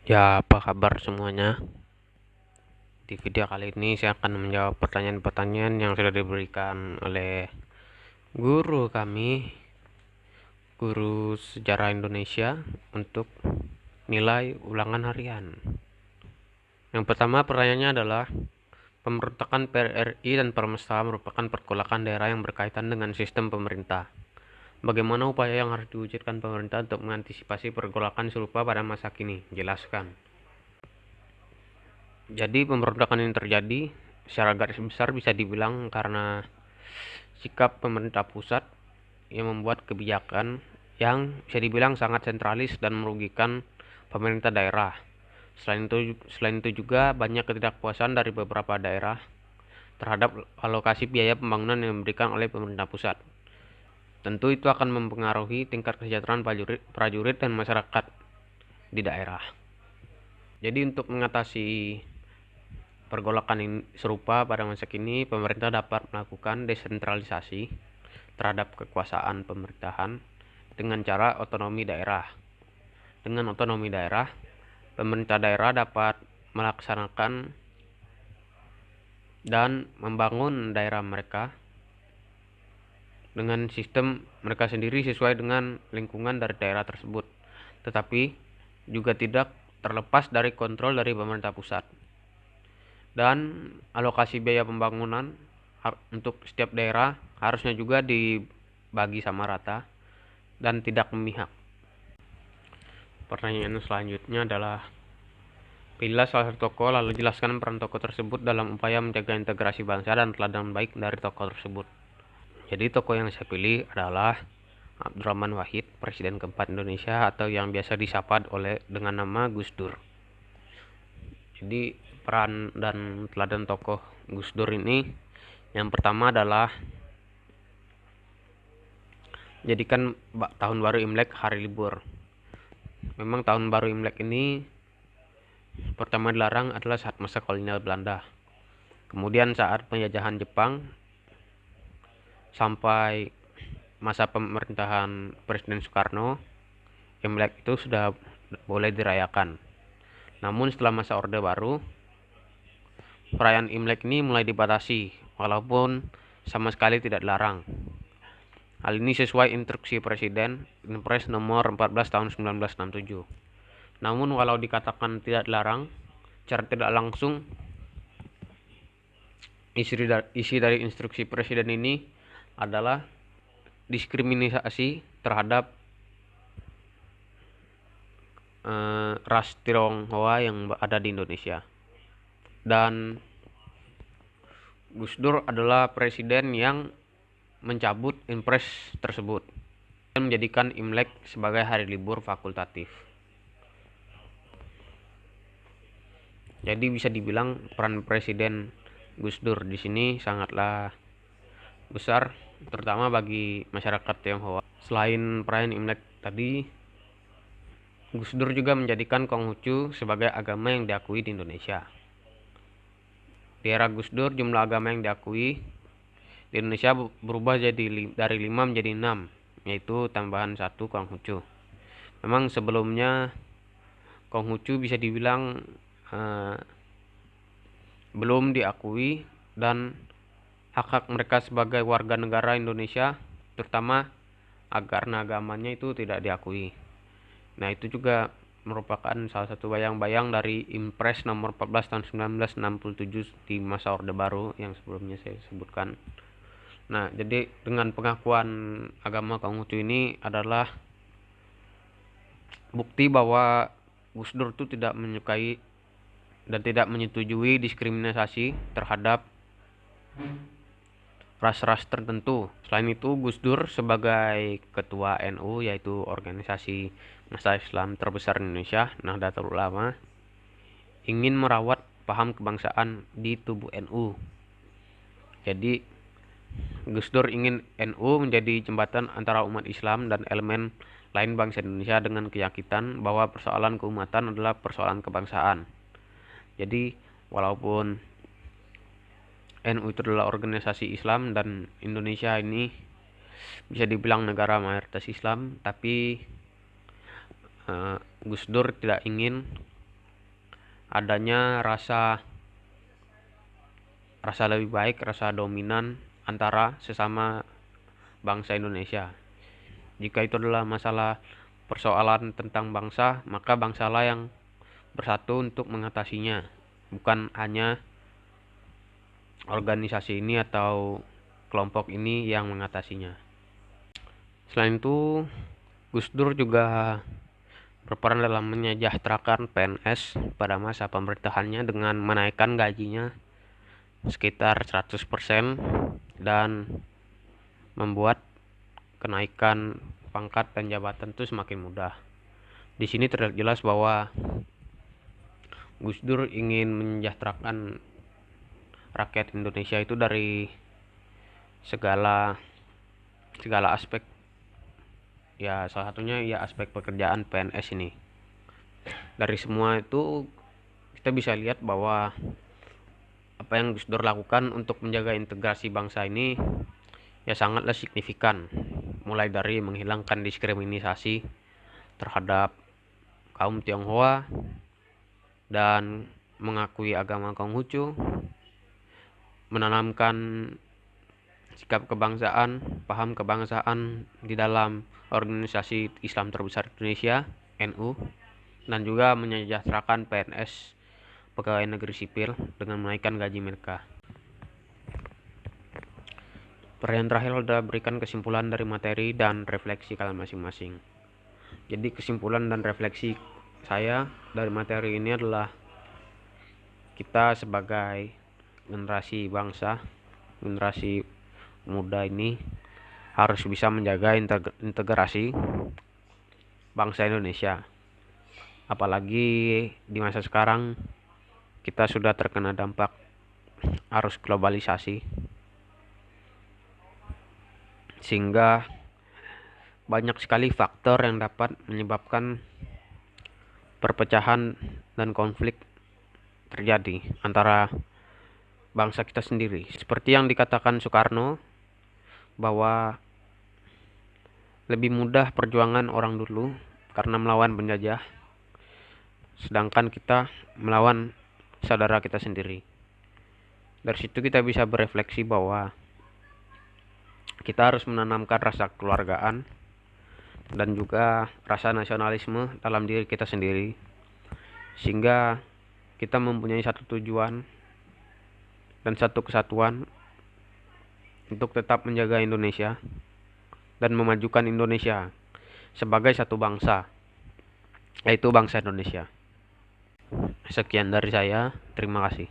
Ya, apa kabar semuanya? Di video kali ini saya akan menjawab pertanyaan-pertanyaan yang sudah diberikan oleh guru kami, guru sejarah Indonesia, untuk nilai ulangan harian. Yang pertama pertanyaannya adalah, pemberontakan PRRI dan Permesta merupakan pergolakan daerah yang berkaitan dengan sistem pemerintah. Bagaimana upaya yang harus diwujudkan pemerintah untuk mengantisipasi pergolakan serupa pada masa kini? Jelaskan. Jadi pemberontakan ini terjadi secara garis besar bisa dibilang karena sikap pemerintah pusat yang membuat kebijakan yang bisa dibilang sangat sentralis dan merugikan pemerintah daerah. Selain itu juga banyak ketidakpuasan dari beberapa daerah terhadap alokasi biaya pembangunan yang diberikan oleh pemerintah pusat. Tentu itu akan mempengaruhi tingkat kesejahteraan prajurit dan masyarakat di daerah. Jadi untuk mengatasi pergolakan serupa pada masa kini, pemerintah dapat melakukan desentralisasi terhadap kekuasaan pemerintahan dengan cara otonomi daerah. Dengan otonomi daerah, pemerintah daerah dapat melaksanakan dan membangun daerah mereka dengan sistem mereka sendiri sesuai dengan lingkungan dari daerah tersebut, tetapi juga tidak terlepas dari kontrol dari pemerintah pusat. Dan alokasi biaya pembangunan untuk setiap daerah harusnya juga dibagi sama rata dan tidak memihak. Pertanyaan selanjutnya adalah, pilihlah salah satu tokoh lalu jelaskan peran tokoh tersebut dalam upaya menjaga integrasi bangsa dan teladan baik dari tokoh tersebut. Jadi tokoh yang saya pilih adalah Abdurrahman Wahid, Presiden keempat Indonesia, atau yang biasa disapa dengan nama Gus Dur. Jadi peran dan teladan tokoh Gus Dur ini, yang pertama adalah jadikan tahun baru Imlek hari libur. Memang tahun baru Imlek ini pertama dilarang adalah saat masa kolonial Belanda. Kemudian saat penjajahan Jepang sampai masa pemerintahan Presiden Soekarno, Imlek itu sudah boleh dirayakan. Namun setelah masa Orde Baru, perayaan Imlek ini mulai dibatasi, walaupun sama sekali tidak dilarang. Hal ini sesuai instruksi Presiden, Inpres nomor 14 tahun 1967. Namun walau dikatakan tidak dilarang, secara tidak langsung isi dari instruksi Presiden ini adalah diskriminasi terhadap ras Tionghoa yang ada di Indonesia. Dan Gus Dur adalah presiden yang mencabut Inpres tersebut dan menjadikan Imlek sebagai hari libur fakultatif. Jadi bisa dibilang peran Presiden Gus Dur di sini sangatlah besar, terutama bagi masyarakat Tionghoa. Selain perayaan Imlek tadi, Gus Dur juga menjadikan Konghucu sebagai agama yang diakui di Indonesia. Di era Gus Dur, jumlah agama yang diakui di Indonesia berubah dari 5 menjadi 6, yaitu tambahan 1 Konghucu. Memang sebelumnya Konghucu bisa dibilang belum diakui, dan hak-hak mereka sebagai warga negara Indonesia, terutama karena agamanya itu tidak diakui. Nah, itu juga merupakan salah satu bayang-bayang dari Impres nomor 14 tahun 1967 di masa Orde Baru yang sebelumnya saya sebutkan. Nah, jadi dengan pengakuan agama Konghucu ini adalah bukti bahwa Gus Dur itu tidak menyukai dan tidak menyetujui diskriminasi terhadap ras-ras tertentu. Selain itu, Gus Dur sebagai ketua NU, yaitu organisasi massa Islam terbesar di Indonesia, Nahdlatul Ulama, ingin merawat paham kebangsaan di tubuh NU. Jadi Gus Dur ingin NU menjadi jembatan antara umat Islam dan elemen lain bangsa Indonesia dengan keyakinan bahwa persoalan keumatan adalah persoalan kebangsaan. Jadi walaupun NU itu adalah organisasi Islam dan Indonesia ini bisa dibilang negara mayoritas Islam, tapi Gus Dur tidak ingin adanya rasa lebih baik, rasa dominan antara sesama bangsa Indonesia. Jika itu adalah masalah persoalan tentang bangsa, maka bangsalah yang bersatu untuk mengatasinya, bukan hanya organisasi ini atau kelompok ini yang mengatasinya. Selain itu, Gus Dur juga berperan dalam menyejahterakan PNS pada masa pemerintahannya dengan menaikkan gajinya sekitar 100% dan membuat kenaikan pangkat dan jabatan itu semakin mudah. Di sini terlihat jelas bahwa Gus Dur ingin menyejahterakan rakyat Indonesia itu dari segala aspek. Ya, salah satunya ya aspek pekerjaan PNS ini. Dari semua itu kita bisa lihat bahwa apa yang Gus Dur lakukan untuk menjaga integrasi bangsa ini ya sangatlah signifikan, mulai dari menghilangkan diskriminasi terhadap kaum Tionghoa dan mengakui agama Konghucu, menanamkan sikap kebangsaan, paham kebangsaan di dalam organisasi Islam terbesar Indonesia, NU, dan juga menyejahterakan PNS, pegawai negeri sipil, dengan menaikkan gaji mereka. Pertanyaan terakhir adalah berikan kesimpulan dari materi dan refleksi kalian masing-masing. Jadi kesimpulan dan refleksi saya dari materi ini adalah kita sebagai generasi bangsa, generasi muda ini harus bisa menjaga integrasi bangsa Indonesia. Apalagi di masa sekarang kita sudah terkena dampak arus globalisasi, sehingga banyak sekali faktor yang dapat menyebabkan perpecahan dan konflik terjadi antara bangsa kita sendiri. Seperti yang dikatakan Soekarno, bahwa lebih mudah perjuangan orang dulu karena melawan penjajah, sedangkan kita melawan saudara kita sendiri. Dari situ kita bisa berefleksi bahwa kita harus menanamkan rasa kekeluargaan dan juga rasa nasionalisme dalam diri kita sendiri, sehingga kita mempunyai satu tujuan dan satu kesatuan untuk tetap menjaga Indonesia dan memajukan Indonesia sebagai satu bangsa, yaitu bangsa Indonesia. Sekian dari saya, terima kasih.